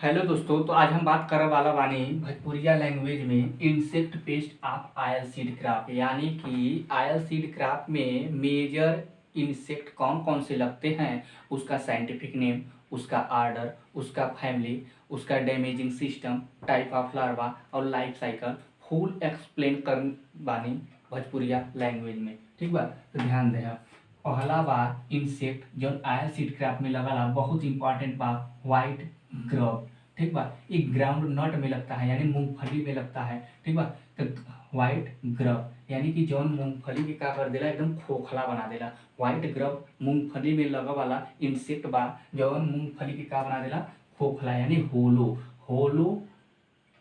Hello दोस्तों, तो आज हम बात करे वाला बानी भोजपुरिया लैंग्वेज में insect pest of oil seed crop. यानी कि आयल सीड क्रॉप में मेजर इंसेक्ट कौन कौन से लगते हैं, उसका साइंटिफिक नेम, उसका आर्डर, उसका फैमिली, उसका damaging system, type of larva और लाइफ साइकिल फुल एक्सप्लेन कर बानी भोजपुरिया लैंग्वेज में। ठीक बा, तो ध्यान दे। पहला बा इंसेक्ट जो आयल सीड क्रॉप में लगला, बहुत इंपॉर्टेंट बा, व्हाइट ग्रब। ठीक बा, एक ग्राउंड नट में लगता है यानी मूंगफली में लगता है। ठीक बा, तो व्हाइट ग्रब यानी कि जौन मूंगफली के का कर देला, एकदम खोखला बना देला। व्हाइट ग्रब मूंगफली में लगा वाला इंसेक्ट बा जौन मूंगफली के का बना देला, खोखला यानी होलो। होलो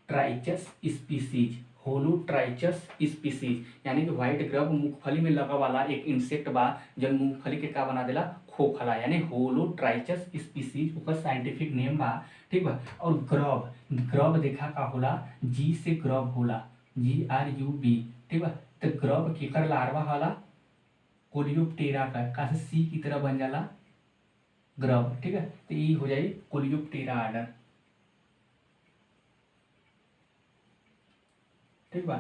ट्राइचस स्पीसीज, होलो ट्राइचस स्पीसीज यानी कि व्हाइट ग्रब मूंगफली में लगा वाला एक इंसेक्ट बा जौन मूंगफली के का बना देला, खोखला यानी होलो ट्राइचस स्पीसीज ओकर साइंटिफिक नेम बा। ठीक बा, और ग्रब, ग्रब देखा का होला, जी से ग्रब होला, GRUB। ठीक बा, तो ग्रब केकर लार्वा होला, कोलियोप्टेरा का से सी की तरह बन जाला ग्रब। ठीक है, तो ये हो जाए कोलियोप्टेरा आर्डर। ठीक बा,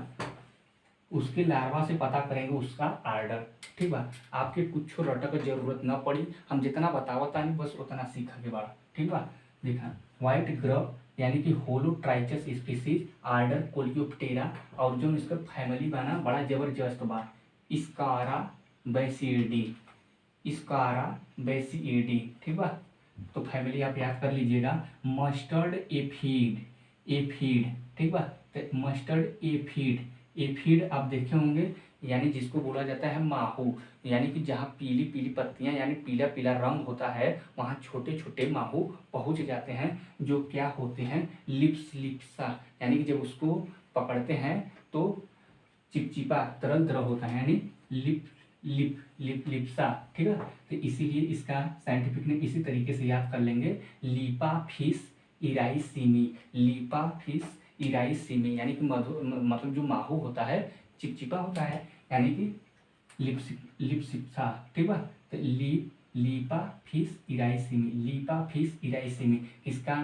उसके लार्वा से पता करेंगे उसका आर्डर। ठीक बा, आपके कुछ रटक के जरूरत न पड़ी, हम जितना बतावता नहीं बस उतना सीखा के बड़ा। ठीक बा, देखा व्हाइट ग्रब यानी कि होलो ट्राइचस स्पीसीज, आर्डर कोलियोप्टेरा, और जो इसका फैमिली बना बड़ा जबरदस्त बा, स्कारा बैसिडी, स्कारा बैसिडी। ठीक बा, तो फैमिली आप याद कर लीजिएगा। Mustard aphid, aphid. ठीक बा, तो मस्टर्ड एफिड, एफिड आप देखे होंगे यानी जिसको बोला जाता है माहू। यानी कि जहाँ पीली पीली पत्तियां यानी पीला पीला रंग होता है, वहाँ छोटे छोटे माहू पहुंच जाते हैं जो क्या होते हैं, लिप्स लिप्सा। यानी कि जब उसको पकड़ते हैं तो चिपचिपा तरल तरल होता है यानी लिप लिप लिप लिप्सा। ठीक है, तो इसीलिए इसका साइंटिफिक नेम इसी तरीके से याद कर लेंगे, लीपाफिस इराइसिमी, लीपाफिस इराइसिमी। यानी कि मतलब जो माहू होता है चिपचिपा होता है यानी कि लिप्सिप्सा। ठीक बा, तो लीपाफिस इराइसिमी, लीपाफिस इराइसिमी इसका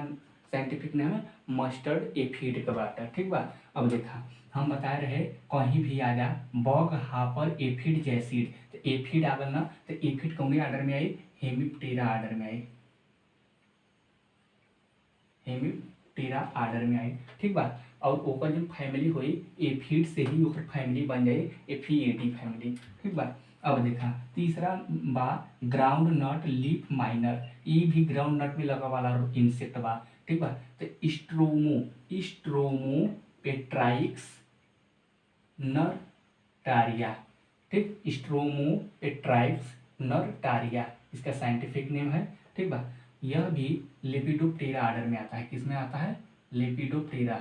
साइंटिफिक नेम है मस्टर्ड एफिड का बाटा। ठीक बा, अब देखा हम बता रहे कहीं भी आ जा बग हापर एफिड जैसिड, तो एफिड आगल ना, तो एफिड कौन आर्डर में आई, हेमिप्टेरा आर्डर में आई, हेमिप्टेरा आर्डर में आई। ठीक बा, और ओकर जो फैमिली हुई एफिड से ही ओकर फैमिली बन जाए एफिएडी फैमिली। ठीक बा, अब देखा तीसरा बा ग्राउंड नट लीफ माइनर, ये भी ग्राउंड नट में लगा वाला इंसेक्ट बा। ठीक बा, तो स्ट्रोमो, स्ट्रोमो पेट्राइक्स नरटारिया। ठीक, स्ट्रोमोपेट्राइक्स नरटारिया इसका साइंटिफिक नेम है। ठीक बा, यह भी लेपिडोप्टेरा आर्डर में आता है। किसमें आता है, लेपिडोप्टेरा।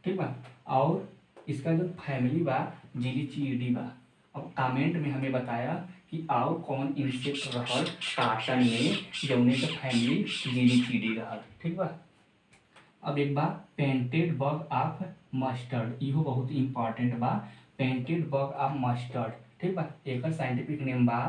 ठीक बा, और इसका जो फैमिली बा जीलीचीडी बा। अब कमेंट में हमें बताया कि आओ कौन इंसेक्ट रहल काटन में जौने का फैमिली जीलीचीडी रहल। ठीक बा, अब एक बा पेंटेड बग ऑफ मस्टर्ड, इहो बहुत इंपॉर्टेंट बा, पेंटेड बग ऑफ मस्टर्ड। ठीक बा, एक साइंटिफिक नेम बा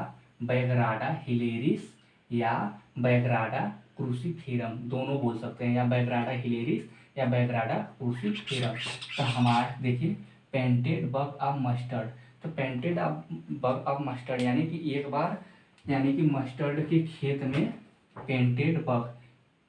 बैगराडा हिलेरिस या बैगराडा क्रूसीफेरम, दोनों बोल सकते हैं, या बैगराडा हिलेरिस या बैगराडा क्रूसीफेरम। तो हमारा देखिए पेंटेड बग ऑफ मस्टर्ड, तो पेंटेड बग ऑफ मस्टर्ड यानी कि एक बार यानी कि मस्टर्ड के खेत में painted bug,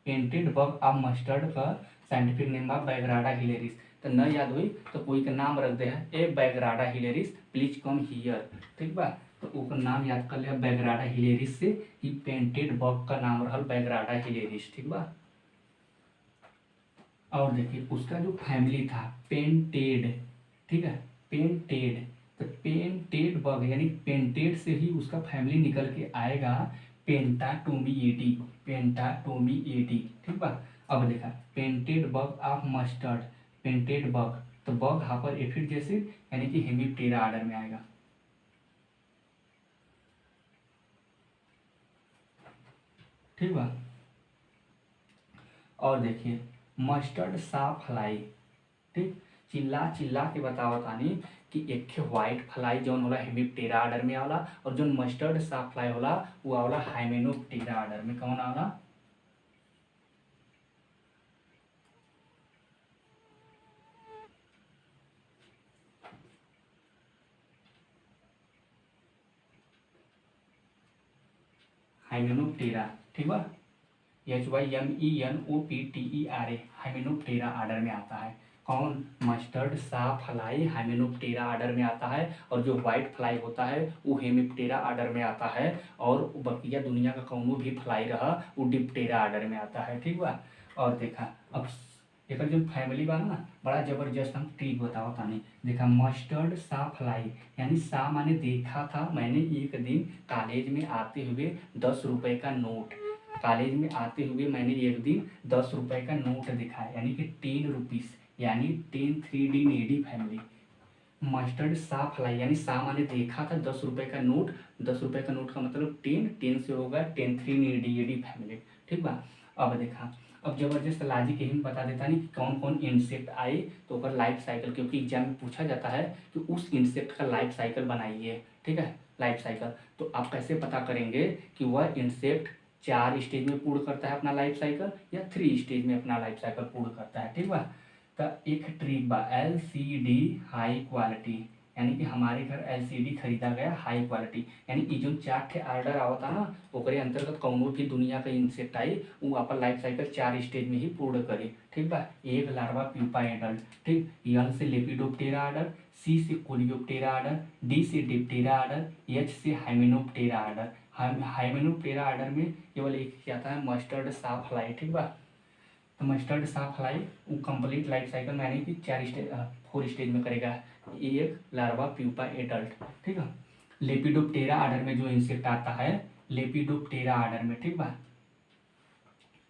painted bug of mustard का साइंटिफिक नेम बा बैगराडा हिलेरिस। तो न याद हुई तो कोई का नाम रख दे है, ए बैगराडा हिलेरिस प्लीज कम हियर। ठीक बा, तो ओकर नाम याद कर ले बैगराडा हिलेरिस से, कि पेंटेड बग का नाम रहल बैगराडा हिलेरिस। ठीक बा, और देखिए उसका जो फैमिली था पेंटेड। ठीक है, पेंटेड, तो पेंटेड बग यानी पेंटेड से ही उसका फैमिली निकल के आएगा पेंटाटोमिएटी, पेंटाटोमिएटी। ठीक बा, अब देखा painted bug of mustard, painted bug, तो बग हापर एफिड जैसे यानी कि हेमिप्टेरा आर्डर में आएगा। ठीक बा, और देखिए मस्टर्ड साफ्लाई। ठीक, चिल्ला चिल्ला के बताओ तानी कि एक ठे व्हाइट फ्लाई जौन होला हेमिप्टेरा आर्डर में आला, और जौन मस्टर्ड सा फ्लाई होला वो आला हाइमेनोप्टेरा आर्डर में। कौन आला? हाइमेनोप्टेरा, ठीक बा। HYMENOPTERA हाइमेनोप्टेरा आर्डर में आता है। कौन? मस्टर्ड सा फ्लाई हाइमेनोप्टेरा आर्डर में आता है, और जो व्हाइट फ्लाई होता है वो हेमिप्टेरा आर्डर में आता है, और बकिया दुनिया का कौनो भी फ्लाई रहा वो डिप्टेरा आर्डर में आता है, ठीक बा। और देखा अब एकर जो फैमिली बा ना, बड़ा जबरदस्त हम ट्रिक बताओ तानी। देखा मस्टर्ड सा फ्लाई, यानी सा माने देखा था मैंने एक दिन कॉलेज में आते हुए 10 रुपए का नोट, कॉलेज में आते हुए मैंने एक दिन 10 रुपए का नोट दिखा, यानी कि 10 रुपीज, यानी 10 3D नेडी फैमिली। मस्टर्ड सा फ्लाई यानी सा माने देखा था 10 रुपए का नोट, 10 रुपए का नोट का मतलब 10, 10 से होगा 10 3 नेडी एडी फैमिली, ठीक बा। अब देखा अब जबरदस्त लॉजिक यही बता देता नहीं कि कौन कौन इंसेक्ट आए तो ओकर लाइफ साइकिल, क्योंकि एग्जाम में पूछा जाता है कि उस इंसेक्ट का लाइफ साइकिल बनाइए, ठीक है। लाइफ साइकिल तो आप कैसे पता करेंगे कि वह इंसेक्ट 4 स्टेज में पूर्ण करता है अपना लाइफ साइकिल या 3 स्टेज में अपना लाइफ साइकिल पूर्ण करता है, ठीक बा। तो एक ट्रिक बा LCD हाई क्वालिटी, यानी कि हमारे घर LCD खरीदा गया हाई क्वालिटी, यानी ये जो 4 ठे ऑर्डर आवता ना ओकरे अंतर्गत कौनो भी दुनिया का इंसेक्ट आई वो अपन लाइफ साइकिल 4 स्टेज में ही पूर्ण करे, ठीक बा। एक लार्वा प्यूपा एडल्ट, ठीक। L से लेपिडोप्टेरा ऑर्डर, C से कोलियोप्टेरा ऑर्डर, D से डिप्टेरा ऑर्डर, H से हाइमेनोप्टेरा ऑर्डर। हाइमेनोप्टेरा ऑर्डर में केवल एक ही आता है मस्टर्ड सा फ्लाई, ठीक बा। तो मस्टर्ड सा फ्लाई वो कंप्लीट लाइफ साइकिल में यानी कि 4 स्टेज में करेगा, एक लार्वा प्यूपा एडल्ट, ठीक है। लेपिडोप्टेरा आर्डर में जो इंसेक्ट आता है लेपिडोप्टेरा आर्डर में, ठीक बा,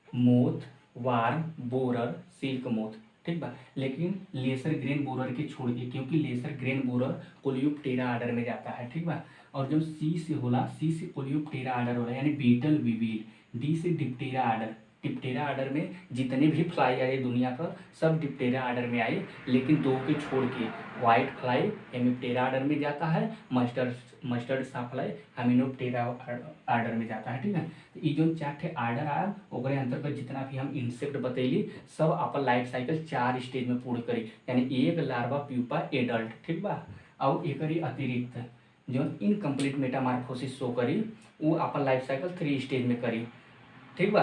moth, warm, borer, silk moth, ठीक बा। लेकिन लेसर ग्रेन बोरर के छोड़ के, क्योंकि lesser grain borer Coleoptera order में जाता है, ठीक बा। और जो सी से होला, सी से कोलियोप्टेरा आर्डर होला यानी बीटल विविल। डी से डिप्टेरा आर्डर, डिप्टेरा आर्डर में जितने भी फ्लाई आए दुनिया का सब डिप्टेरा आर्डर में आए, लेकिन 2 के छोड़ के व्हाइट फ्लाई हेमिप्टेरा आर्डर में जाता है, मस्टर्ड सा फ्लाई हेमिनोप्टेरा आर्डर में जाता है, ठीक है। तो ये जो 4 ठे आर्डर आया ओकरे अंतर्गत जितना भी हम इंसेक्ट बतैली सब अपन लाइफ साइकिल 4 स्टेज में पूर्ण करी, यानी एक लार्वा प्यूपा एडल्ट, ठीक बा। और एकरी अतिरिक्त जो इनकम्प्लीट मेटामार्फोसिस शो करी वो अपन लाइफ साइकिल 3 स्टेज में करी, ठीक बा।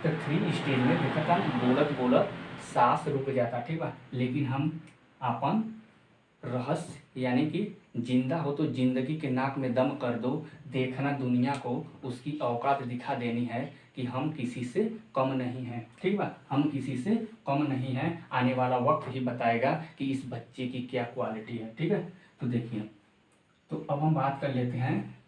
तो 3 स्टेज में देखा था बोलत बोलत सांस रुक जाता, ठीक बा। लेकिन हम अपन रहस्य यानी कि जिंदा हो तो जिंदगी के नाक में दम कर दो, देखना दुनिया को उसकी औकात दिखा देनी है कि हम किसी से कम नहीं हैं, ठीक बा। हम किसी से कम नहीं हैं, आने वाला वक्त ही बताएगा कि इस बच्चे की क्या क्वालिटी है, ठीक है। तो देखिए, तो अब हम बात कर लेते हैं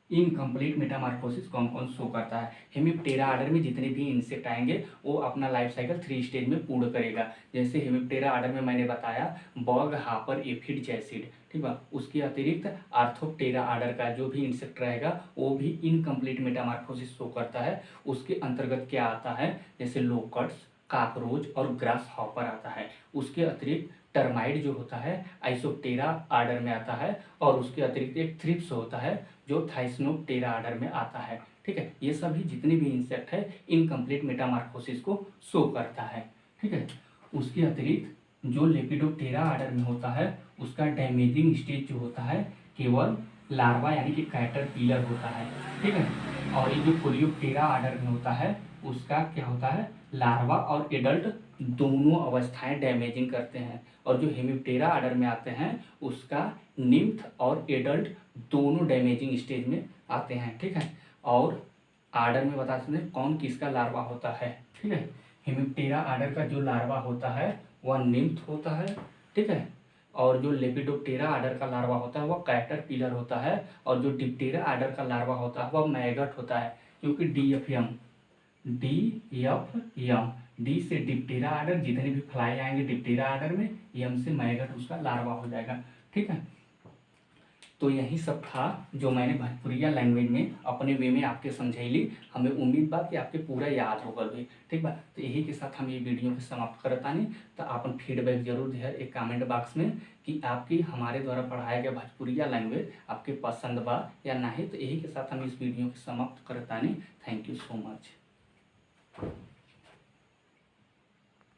इनकम्प्लीट मेटामार्फोसिस कौन कौन शो करता है। हेमिप्टेरा आर्डर में जितने भी इंसेक्ट आएंगे वो अपना लाइफ साइकिल 3 स्टेज में पूर्ण करेगा। जैसे हेमिप्टेरा आर्डर में मैंने बताया बग, हापर, एफिड, जैसिड, ठीक है। उसके अतिरिक्त आर्थोप्टेरा आर्डर का जो भी इंसेक्ट रहेगा वो भी इनकम्प्लीट मेटामार्फोसिस शो करता है। उसके अंतर्गत क्या आता है, जैसे लोकट्स, काकरोच और ग्रास हॉपर आता है। उसके अतिरिक्त टर्माइट जो होता है आइसोप्टेरा आर्डर में आता है, और उसके अतिरिक्त एक थ्रिप्स होता है जो थाइसनोप्टेरा आर्डर में आता है, ठीक है। ये सभी जितने भी इंसेक्ट है इनकम्प्लीट मेटामार्फोसिस को शो करता है, ठीक है। उसके अतिरिक्त जो लेपिडोप्टेरा आर्डर में होता है उसका डैमेजिंग स्टेज जो होता है केवल लार्वा यानी कि कैटरपिलर होता है, ठीक है। और ये जो कोलियोप्टेरा आर्डर में होता है उसका क्या होता है, लार्वा और एडल्ट दोनों अवस्थाएं डैमेजिंग करते हैं। और जो हेमिप्टेरा आर्डर में आते हैं उसका निम्फ और एडल्ट दोनों डैमेजिंग स्टेज में आते हैं, ठीक है। और आर्डर में बता सकते हैं कौन किसका लार्वा होता है, ठीक है। हेमिप्टेरा आर्डर का जो लार्वा होता है वह निम्फ होता है, ठीक है। और जो लेपिडोप्टेरा आर्डर का लार्वा होता है वह कैटरपिलर होता है, और जो डिप्टेरा आर्डर का लार्वा होता है वह मैगट होता है, क्योंकि DFM डी से डिप्टेरा आर्डर जितने भी फ्लाई आएंगे डिप्टेरा आर्डर में, एम से मैगट उसका लार्वा हो जाएगा, ठीक है। तो तो यही सब था जो मैंने भोजपुरिया लैंग्वेज में अपने वे में आपके समझैली। हमें उम्मीद बा कि आपके पूरा याद हो गल होई। ठीक बा, तो यही के साथ हम ये वीडियो के समाप्त करतानी। तो आपन फीडबैक जरूर दिया एक कमेंट बॉक्स में कि आपकी हमारे द्वारा पढ़ाया गया भोजपुरिया लैंग्वेज आपके पसंद बा या नहीं। तो यही के साथ हम इस वीडियो के समाप्त करतानी। Thank you so much.